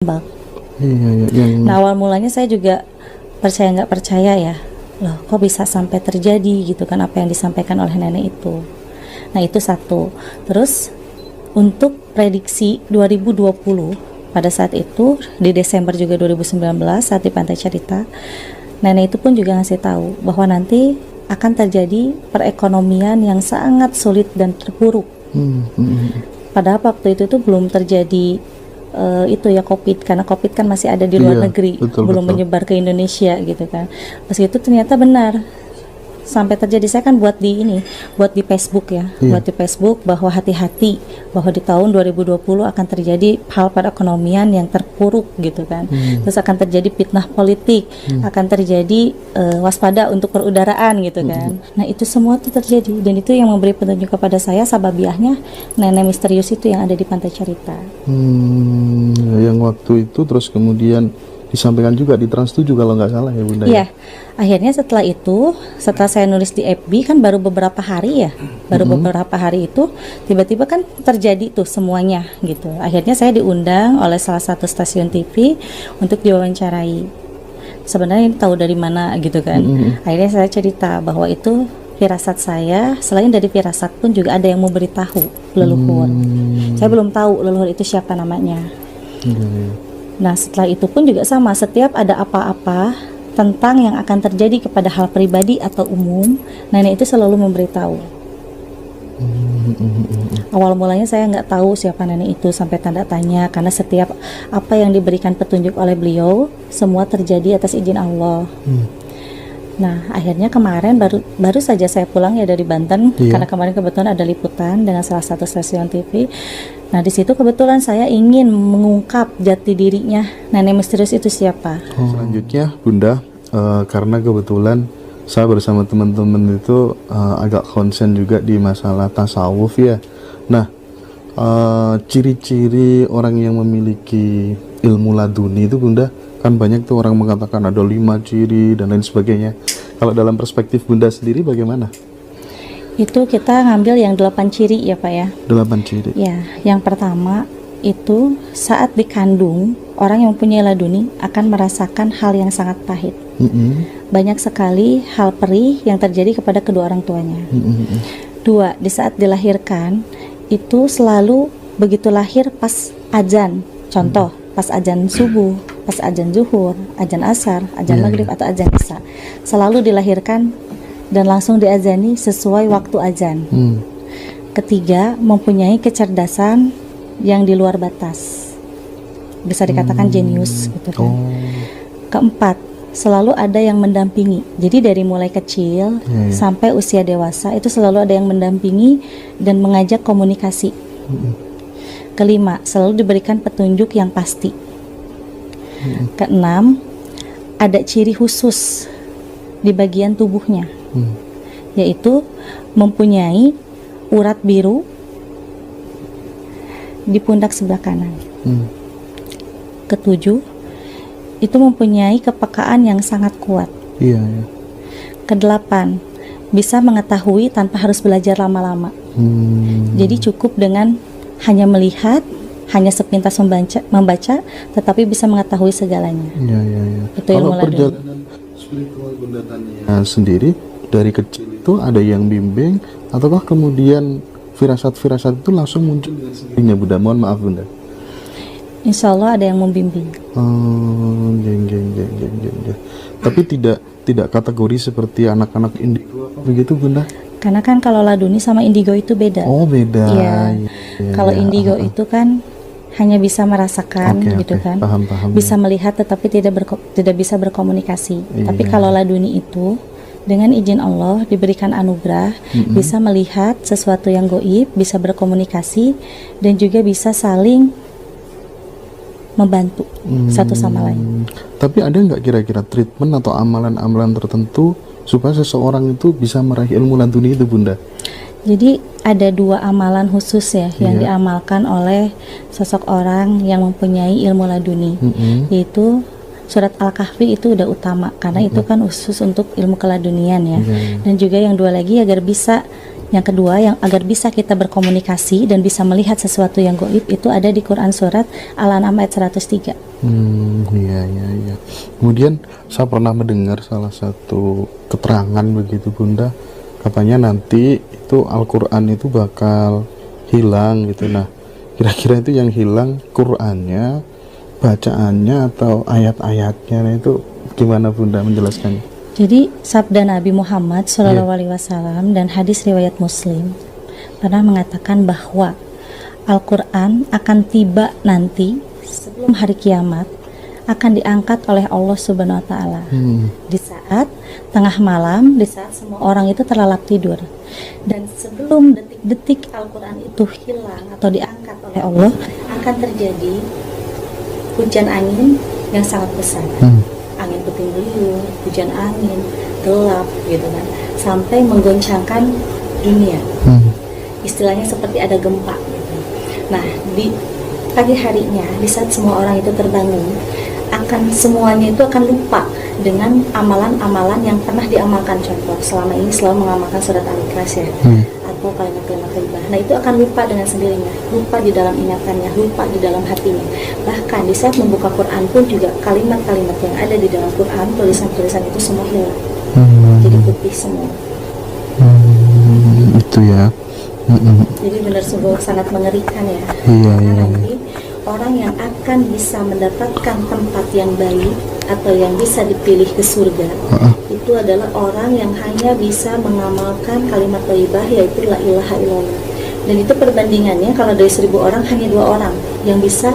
sabak. Iya. Nah, awal mulanya saya juga percaya nggak percaya ya, loh kok bisa sampai terjadi gitu kan apa yang disampaikan oleh nenek itu. Nah itu satu. Terus untuk prediksi 2020 pada saat itu di Desember juga 2019 saat di Pantai Carita, nenek itu pun juga ngasih tahu bahwa nanti akan terjadi perekonomian yang sangat sulit dan terpuruk. Padahal waktu itu tuh belum terjadi itu ya COVID, karena COVID kan masih ada di luar negeri, belum menyebar ke Indonesia gitu kan. Pas itu ternyata benar sampai terjadi. Saya kan buat di Facebook ya, buat di Facebook bahwa hati-hati bahwa di tahun 2020 akan terjadi hal perekonomian yang terpuruk gitu kan. Terus akan terjadi fitnah politik, akan terjadi waspada untuk perudaraan gitu kan. Nah itu semua itu terjadi dan itu yang memberi petunjuk kepada saya sababiahnya nenek misterius itu yang ada di Pantai Carita. Yang waktu itu terus kemudian disampaikan juga di Trans 7 kalau nggak salah ya Bunda. Iya, akhirnya setelah itu, setelah saya nulis di FB kan baru beberapa hari ya, beberapa hari itu tiba-tiba kan terjadi tuh semuanya gitu. Akhirnya saya diundang oleh salah satu stasiun TV untuk diwawancarai. Sebenarnya tahu dari mana gitu kan. Akhirnya saya cerita bahwa itu firasat saya. Selain dari firasat pun juga ada yang mau beritahu leluhur. Saya belum tahu leluhur itu siapa namanya. Nah setelah itu pun juga sama, setiap ada apa-apa tentang yang akan terjadi kepada hal pribadi atau umum, nenek itu selalu memberitahu. Awal mulanya saya nggak tahu siapa nenek itu sampai tanda tanya, karena setiap apa yang diberikan petunjuk oleh beliau semua terjadi atas izin Allah. Nah akhirnya kemarin baru saja saya pulang ya dari Banten, karena kemarin kebetulan ada liputan dengan salah satu stasiun TV. Nah di situ kebetulan saya ingin mengungkap jati dirinya nenek misterius itu siapa. Selanjutnya Bunda, karena kebetulan saya bersama teman-teman itu agak konsen juga di masalah tasawuf ya. Nah ciri-ciri orang yang memiliki ilmu laduni itu Bunda, kan banyak tuh orang mengatakan ada 5 ciri dan lain sebagainya. Kalau dalam perspektif Bunda sendiri bagaimana? Itu kita ngambil yang 8 ciri ya Pak ya. 8 ciri. Ya, yang pertama itu saat dikandung orang yang mempunyai laduni akan merasakan hal yang sangat pahit. Banyak sekali hal perih yang terjadi kepada kedua orang tuanya. 2, di saat dilahirkan itu selalu begitu lahir pas azan. Contoh, pas azan subuh, pas azan zuhur, azan asar, azan maghrib atau azan isya, selalu dilahirkan dan langsung diazani sesuai waktu azan. Ketiga, mempunyai kecerdasan yang di luar batas, bisa dikatakan jenius gitu kan. Keempat, selalu ada yang mendampingi. Jadi dari mulai kecil sampai usia dewasa itu selalu ada yang mendampingi dan mengajak komunikasi. Kelima, selalu diberikan petunjuk yang pasti. Keenam, ada ciri khusus di bagian tubuhnya, yaitu mempunyai urat biru di pundak sebelah kanan. Ketujuh, itu mempunyai kepekaan yang sangat kuat. Kedelapan, bisa mengetahui tanpa harus belajar lama-lama. Jadi cukup dengan hanya melihat, hanya sepintas membaca, tetapi bisa mengetahui segalanya. Itu Kalau perjalanan spiritual Bunda Tania sendiri dari kecil itu ada yang bimbing ataukah kemudian firasat-firasat itu langsung muncul dengan sendirinya Bunda? Mohon maaf Bunda. Insya Allah ada yang membimbing. Tapi tidak kategori seperti anak-anak indigo begitu Bunda? Karena kan kalau laduni sama indigo itu beda. Oh beda. Iya. Kalau indigo itu kan hanya bisa merasakan gitu kan. Paham, bisa melihat tetapi tidak bisa berkomunikasi. Tapi kalau laduni itu dengan izin Allah diberikan anugerah, bisa melihat sesuatu yang gaib, bisa berkomunikasi dan juga bisa saling membantu satu sama lain. Tapi ada nggak kira-kira treatment atau amalan-amalan tertentu supaya seseorang itu bisa meraih ilmu laduni itu Bunda? Jadi ada 2 amalan khusus ya yang diamalkan oleh sosok orang yang mempunyai ilmu laduni, yaitu surat Al-Kahfi itu udah utama karena itu kan khusus untuk ilmu keladunian ya. Dan juga yang 2 lagi agar bisa Yang kedua, yang agar bisa kita berkomunikasi dan bisa melihat sesuatu yang gaib itu ada di Quran surat Al-An'am ayat 103. Iya. Kemudian saya pernah mendengar salah satu keterangan begitu Bunda, katanya nanti itu Al-Quran itu bakal hilang gitu. Nah, kira-kira itu yang hilang Qurannya, bacaannya atau ayat-ayatnya? Nah, itu gimana Bunda menjelaskannya? Jadi sabda Nabi Muhammad SAW dan hadis riwayat Muslim pernah mengatakan bahwa Al-Quran akan tiba nanti sebelum hari kiamat, akan diangkat oleh Allah Subhanahu Wa Taala di saat tengah malam, di saat semua orang itu terlelap tidur, dan sebelum detik-detik Al-Quran itu hilang atau diangkat oleh Allah, akan terjadi hujan angin yang sangat besar. Angin puting beliung, hujan angin, gelap gitu kan, sampai menggoncangkan dunia. Istilahnya seperti ada gempa gitu. Nah, di pagi harinya, di saat semua orang itu terbangun, semuanya itu akan lupa dengan amalan-amalan yang pernah diamalkan. Contoh, selama ini selalu mengamalkan surat Al-Ikhlas ya, atau kalimat-kalimat thayyibah. Nah, itu akan lupa dengan sendirinya, lupa di dalam ingatannya, lupa di dalam hatinya. Bahkan di saat membuka Quran pun juga kalimat-kalimat yang ada di dalam Quran, tulisan-tulisan itu semua hilang, jadi putih semua. Itu ya. Jadi benar sungguh sangat mengerikan ya. Iya. Nanti orang yang akan bisa mendapatkan tempat yang baik atau yang bisa dipilih ke surga itu adalah orang yang hanya bisa mengamalkan kalimat thayyibah, yaitu la ilaha illallah. Dan itu perbandingannya, kalau dari 1000 orang hanya 2 orang yang bisa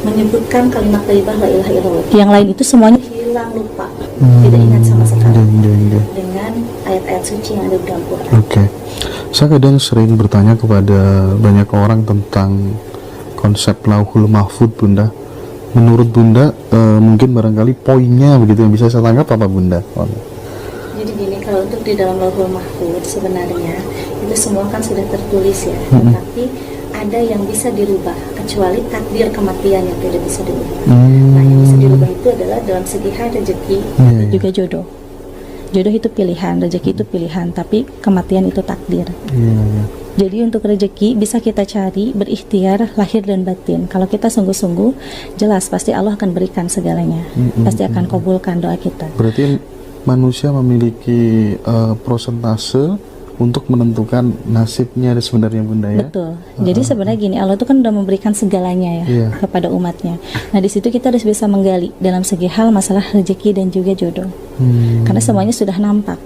menyebutkan kalimat thayyibah la ilaha illallah. Yang lain itu semuanya hilang, lupa, tidak ingat sama sekali dengan ayat-ayat suci yang ada di dalam Quran. Oke. Saya kadang sering bertanya kepada banyak orang tentang konsep Lauhul Mahfud Bunda. Menurut Bunda mungkin barangkali poinnya begitu yang bisa saya tangkap apa Bunda? Jadi gini, kalau untuk di dalam Lauhul Mahfud sebenarnya itu semua kan sudah tertulis ya, tetapi ada yang bisa dirubah kecuali takdir kematian yang tidak bisa dirubah. Nah, yang bisa dirubah itu adalah dalam segi hal rezeki juga jodoh. Jodoh itu pilihan, rezeki itu pilihan, tapi kematian itu takdir. Jadi untuk rezeki bisa kita cari berikhtiar lahir dan batin. Kalau kita sungguh-sungguh, jelas pasti Allah akan berikan segalanya. Pasti akan kabulkan doa kita. Berarti manusia memiliki prosentase untuk menentukan nasibnya sebenarnya Bunda ya? Betul. Jadi sebenarnya gini, Allah itu kan sudah memberikan segalanya ya kepada umatnya. Nah, di situ kita harus bisa menggali dalam segi hal masalah rezeki dan juga jodoh. Karena semuanya sudah nampak.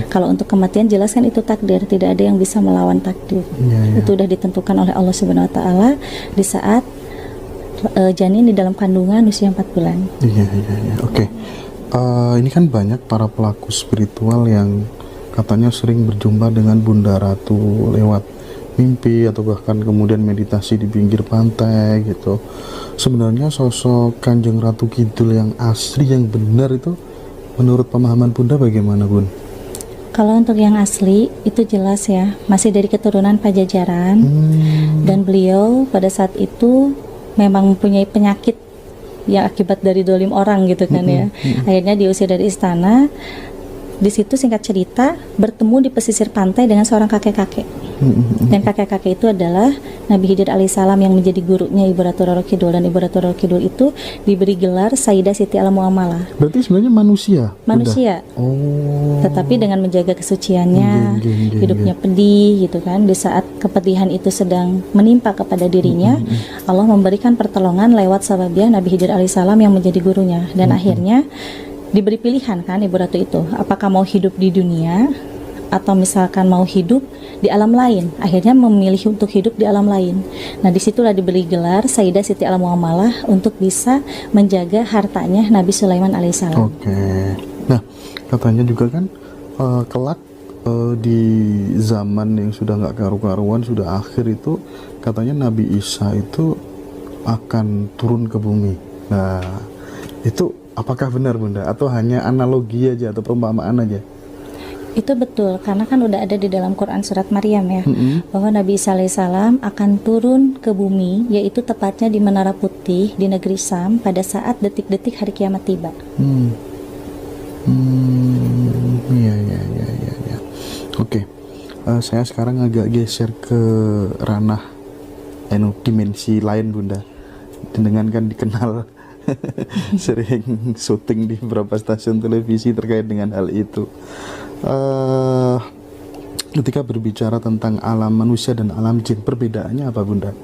Kalau untuk kematian jelas kan itu takdir, tidak ada yang bisa melawan takdir. Itu sudah ditentukan oleh Allah Subhanahu Wa Taala di saat janin di dalam kandungan usia 4 bulan. Oke. Ini kan banyak para pelaku spiritual yang katanya sering berjumpa dengan Bunda Ratu lewat mimpi atau bahkan kemudian meditasi di pinggir pantai gitu. Sebenarnya sosok Kanjeng Ratu Kidul yang asli, yang benar itu menurut pemahaman Bunda bagaimana Bun? Kalau untuk yang asli itu jelas ya, masih dari keturunan Pajajaran. Dan beliau pada saat itu memang mempunyai penyakit yang akibat dari dolim orang gitu kan ya. Akhirnya diusir dari istana. Di situ singkat cerita bertemu di pesisir pantai dengan seorang kakek-kakek. Dan kakek-kakek itu adalah Nabi Khidir alaihissalam yang menjadi gurunya Ibu Ratu Roro Kidul. Dan Ibu Ratu Roro Kidul itu diberi gelar Sayyidah Siti Al-Mu'amalah. Berarti sebenarnya manusia? Manusia. Tetapi dengan menjaga kesuciannya, hidupnya pedih gitu kan. Di saat kepedihan itu sedang menimpa kepada dirinya, Allah memberikan pertolongan lewat sahabiah Nabi Khidir alaihissalam yang menjadi gurunya. Dan akhirnya diberi pilihan kan Ibu Ratu itu, apakah mau hidup di dunia atau misalkan mau hidup di alam lain. Akhirnya memilih untuk hidup di alam lain. Nah, disitulah diberi gelar Sayyidah Siti Al-Mu'amalah untuk bisa menjaga hartanya Nabi Sulaiman alaihissalam. Oke. Nah, katanya juga kan kelak di zaman yang sudah nggak karu-karuan, sudah akhir itu katanya Nabi Isa itu akan turun ke bumi. Nah, itu apakah benar Bunda atau hanya analogi aja atau perumpamaan aja? Itu betul, karena kan udah ada di dalam Quran surat Maryam ya, bahwa Nabi Isa alaihissalam akan turun ke bumi, yaitu tepatnya di Menara Putih di negeri Sam pada saat detik-detik hari kiamat tiba. Iya. Oke. saya sekarang agak geser ke ranah dimensi lain Bunda. Dengan kan dikenal sering syuting di beberapa stasiun televisi terkait dengan hal itu. Ketika berbicara tentang alam manusia dan alam jin, perbedaannya apa Bunda?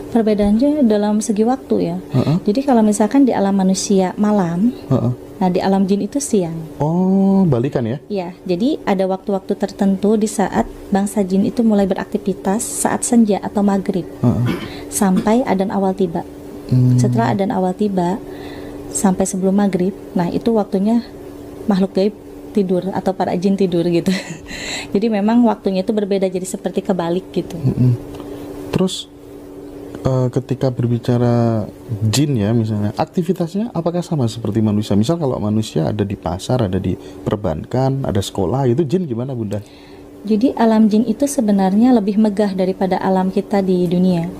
Perbedaannya dalam segi waktu ya. Jadi kalau misalkan di alam manusia malam, nah di alam jin itu siang. Oh, balikan ya? Ya, jadi ada waktu-waktu tertentu di saat bangsa jin itu mulai beraktivitas saat senja atau maghrib sampai adzan awal tiba. Setelah adzan awal tiba sampai sebelum maghrib, nah itu waktunya makhluk gaib tidur atau para jin tidur gitu. Jadi memang waktunya itu berbeda, jadi seperti kebalik gitu. Terus ketika berbicara jin ya misalnya, aktivitasnya apakah sama seperti manusia? Misal kalau manusia ada di pasar, ada di perbankan, ada sekolah, itu jin gimana Bunda? Jadi alam jin itu sebenarnya lebih megah daripada alam kita di dunia.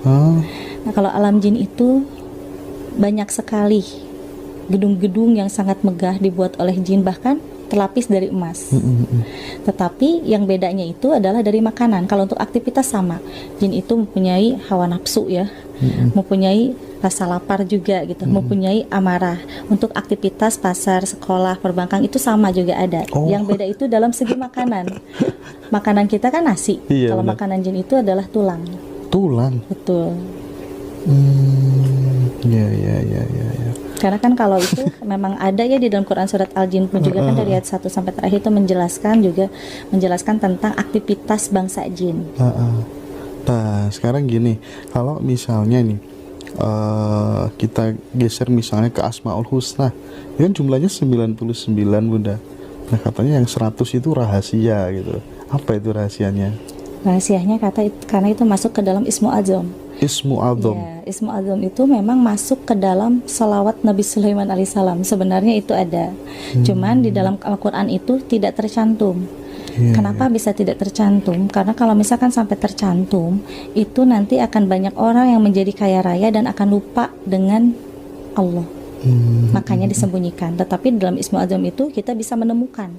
Nah kalau alam jin itu banyak sekali gedung-gedung yang sangat megah dibuat oleh jin, bahkan terlapis dari emas. Tetapi yang bedanya itu adalah dari makanan. Kalau untuk aktivitas sama, jin itu mempunyai hawa nafsu ya, mempunyai rasa lapar juga gitu, mempunyai amarah. Untuk aktivitas pasar, sekolah, perbankan itu sama juga ada. Yang beda itu dalam segi makanan. Makanan kita kan nasi. Kalau makanan jin itu adalah tulang. Tulang. Betul. Ya. Karena kan kalau itu memang ada ya di dalam Quran surat Al-Jin pun juga kan dari ayat 1 sampai terakhir itu menjelaskan tentang aktivitas bangsa jin. Nah, sekarang gini, kalau misalnya nih kita geser misalnya ke Asmaul Husna, ini kan jumlahnya 99 Bunda. Nah, katanya yang 100 itu rahasia gitu. Apa itu rahasianya? Rahasianya karena itu masuk ke dalam Ismu Azam. Ismu Azam. Ya, Ismu Azam itu memang masuk ke dalam salawat Nabi Sulaiman alaihissalam. Sebenarnya itu ada, cuman di dalam Al-Quran itu tidak tercantum. Kenapa bisa tidak tercantum? Karena kalau misalkan sampai tercantum, itu nanti akan banyak orang yang menjadi kaya raya dan akan lupa dengan Allah. Makanya disembunyikan. Tetapi dalam Ismu Azam itu kita bisa menemukan.